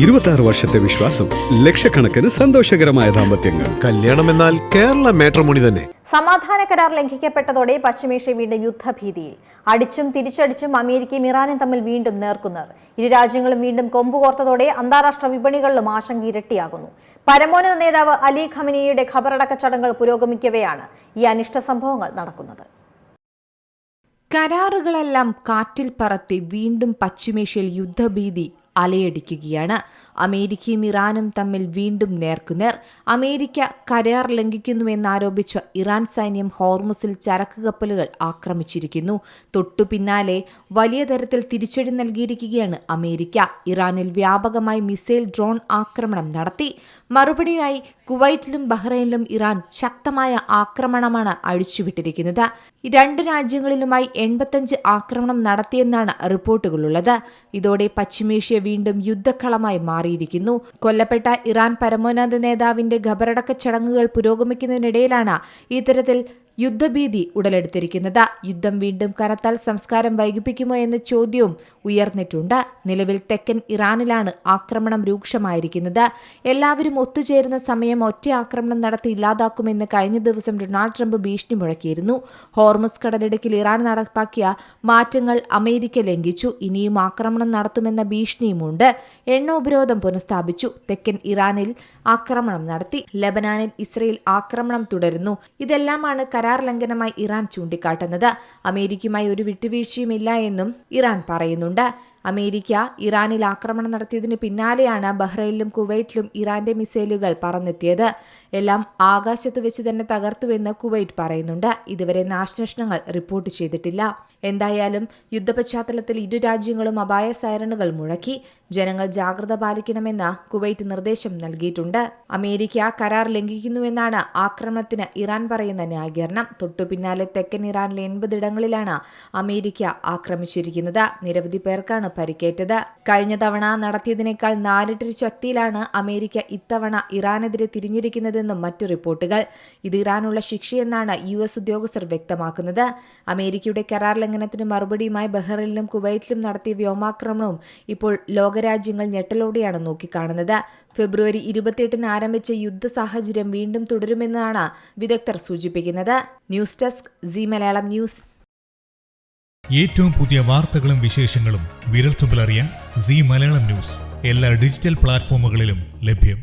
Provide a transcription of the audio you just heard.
26 വർഷത്തെ വിശ്വാസം, ലക്ഷക്കണക്കിന് സന്തോഷകരമായ ദാമ്പത്യങ്ങൾ. കല്യാണം എന്നാൽ കേരള മാട്രിമോണി തന്നെ. സമാധാന കരാർ ലംഘിക്കപ്പെട്ടതോടെ പശ്ചിമേഷ്യ വീണ്ടും യുദ്ധഭീതിയിൽ. അടിച്ചും തിരിച്ചടിച്ചും അമേരിക്കയും ഇറാനും തമ്മിൽ വീണ്ടും നേർക്കുനേർ. ഇരു രാജ്യങ്ങളും വീണ്ടും കൊമ്പുകോർത്തതോടെ അന്താരാഷ്ട്ര വിപണികളിലും ആശങ്ക ഇരട്ടിയാകുന്നു. പരമോന്നത നേതാവ് അലി ഖമനേയിയുടെ ഖബറടക്ക ചടങ്ങുകൾ പുരോഗമിക്കവെയാണ് ഈ അനിഷ്ട സംഭവങ്ങൾ നടക്കുന്നത്. കരാറുകളെല്ലാം കാറ്റിൽ പറത്തി വീണ്ടും പശ്ചിമേഷ്യയിൽ യുദ്ധഭീതി അലയടിക്കുകയാണ്. അമേരിക്കയും ഇറാനും തമ്മിൽ വീണ്ടും നേർക്കുനേർ. അമേരിക്ക കരാർ ലംഘിക്കുന്നുവെന്നാരോപിച്ച് ഇറാൻ സൈന്യം ഹോർമുസിൽ ചരക്ക് കപ്പലുകൾ ആക്രമിച്ചിരിക്കുന്നു. തൊട്ടു പിന്നാലെ വലിയ തരത്തിൽ തിരിച്ചടി നൽകിയിരിക്കുകയാണ് അമേരിക്ക. ഇറാനിൽ വ്യാപകമായി മിസൈൽ ഡ്രോൺ ആക്രമണം നടത്തി. മറുപടിയായി കുവൈറ്റിലും ബഹ്റൈനിലും ഇറാൻ ശക്തമായ ആക്രമണമാണ് അഴിച്ചുവിട്ടിരിക്കുന്നത്. രണ്ട് രാജ്യങ്ങളിലുമായി 85 ആക്രമണം നടത്തിയെന്നാണ് റിപ്പോർട്ടുകളുള്ളത്. ഇതോടെ പശ്ചിമേഷ്യ വീണ്ടും യുദ്ധക്കളമായി മാറിയിരിക്കുന്നു. കൊല്ലപ്പെട്ട ഇറാൻ പരമോന്നത നേതാവിന്റെ ഖബറടക്ക ചടങ്ങുകൾ പുരോഗമിക്കുന്നതിനിടയിലാണ് ഇത്തരത്തിൽ യുദ്ധഭീതി ഉടലെടുത്തിരിക്കുന്നത്. യുദ്ധം വീണ്ടും കനത്താൽ സംസ്കാരം വൈകിപ്പിക്കുമോ എന്ന ചോദ്യവും ഉയർന്നിട്ടുണ്ട്. നിലവിൽ തെക്കൻ ഇറാനിലാണ് ആക്രമണം രൂക്ഷമായിരിക്കുന്നത്. എല്ലാവരും ഒത്തുചേരുന്ന സമയം ഒറ്റ ആക്രമണം നടത്തി ഇല്ലാതാക്കുമെന്ന് കഴിഞ്ഞ ദിവസം ഡൊണാൾഡ് ട്രംപ് ഭീഷണി മുഴക്കിയിരുന്നു. ഹോർമുസ് കടലിടുക്കിൽ ഇറാൻ നടപ്പാക്കിയ മാറ്റങ്ങൾ അമേരിക്ക ലംഘിച്ചു. ഇനിയും ആക്രമണം നടത്തുമെന്ന ഭീഷണിയുമുണ്ട്. എണ്ണ ഉപരോധം പുനഃസ്ഥാപിച്ചു. തെക്കൻ ഇറാനിൽ ആക്രമണം നടത്തി. ലെബനാനിൽ ഇസ്രയേൽ ആക്രമണം തുടരുന്നു. ഇതെല്ലാമാണ് കരാർ ലംഘനമായി ഇറാൻ ചൂണ്ടിക്കാട്ടുന്നത്. അമേരിക്കയുമായി ഒരു വിട്ടുവീഴ്ചയുമില്ല എന്നും ഇറാൻ പറയുന്നുണ്ട്. അമേരിക്ക ഇറാനിൽ ആക്രമണം നടത്തിയതിനു പിന്നാലെയാണ് ബഹ്റൈനിലും കുവൈറ്റിലും ഇറാന്റെ മിസൈലുകൾ പറന്നെത്തിയത്. എല്ലാം ആകാശത്ത് വെച്ച് തന്നെ തകർത്തുവെന്ന് കുവൈറ്റ് പറയുന്നുണ്ട്. ഇതുവരെ നാശനഷ്ടങ്ങൾ റിപ്പോർട്ട് ചെയ്തിട്ടില്ല. എന്തായാലും യുദ്ധപശ്ചാത്തലത്തിൽ ഇരു രാജ്യങ്ങളും അപായ സൈറണുകൾ മുഴക്കി. ജനങ്ങൾ ജാഗ്രത പാലിക്കണമെന്ന് കുവൈറ്റ് നിർദ്ദേശം നൽകിയിട്ടുണ്ട്. അമേരിക്ക കരാർ ലംഘിക്കുന്നുവെന്നാണ് ആക്രമണത്തിന് ഇറാൻ പറയുന്ന ന്യായീകരണം. തൊട്ടു പിന്നാലെ തെക്കൻ ഇറാനിലെ 80 ഇടങ്ങളിലാണ് അമേരിക്ക ആക്രമിച്ചിരിക്കുന്നത്. നിരവധി പേർക്കാണ് പരിക്കേറ്റത്. കഴിഞ്ഞ തവണ നടത്തിയതിനേക്കാൾ 4 ഇരട്ടി ശക്തിയിലാണ് അമേരിക്ക ഇത്തവണ ഇറാനെതിരെ തിരിഞ്ഞിരിക്കുന്നതെന്നും മറ്റു റിപ്പോർട്ടുകൾ. ഇത് ഇറാനുള്ള ശിക്ഷയെന്നാണ് US ഉദ്യോഗസ്ഥർ വ്യക്തമാക്കുന്നത്. അമേരിക്കയുടെ കരാർ ലംഘനത്തിന് മറുപടിയുമായി ബഹ്റൈനിലും കുവൈറ്റിലും നടത്തിയ വ്യോമാക്രമണവും ഇപ്പോൾ ലോകരാജ്യങ്ങൾ ഞെട്ടലോടെയാണ് നോക്കിക്കാണുന്നത്. ഫെബ്രുവരി 28-ന് ആരംഭിച്ച യുദ്ധ സാഹചര്യം വീണ്ടും തുടരുമെന്നാണ് വിദഗ്ധർ സൂചിപ്പിക്കുന്നത്. News desk Zee Malayalam news. ഏറ്റവും പുതിയ വാർത്തകളും വിശേഷങ്ങളും വിരൽത്തുമ്പിലറിയാൻ സീ മലയാളം ന്യൂസ് എല്ലാ ഡിജിറ്റൽ പ്ലാറ്റ്ഫോമുകളിലും ലഭ്യം.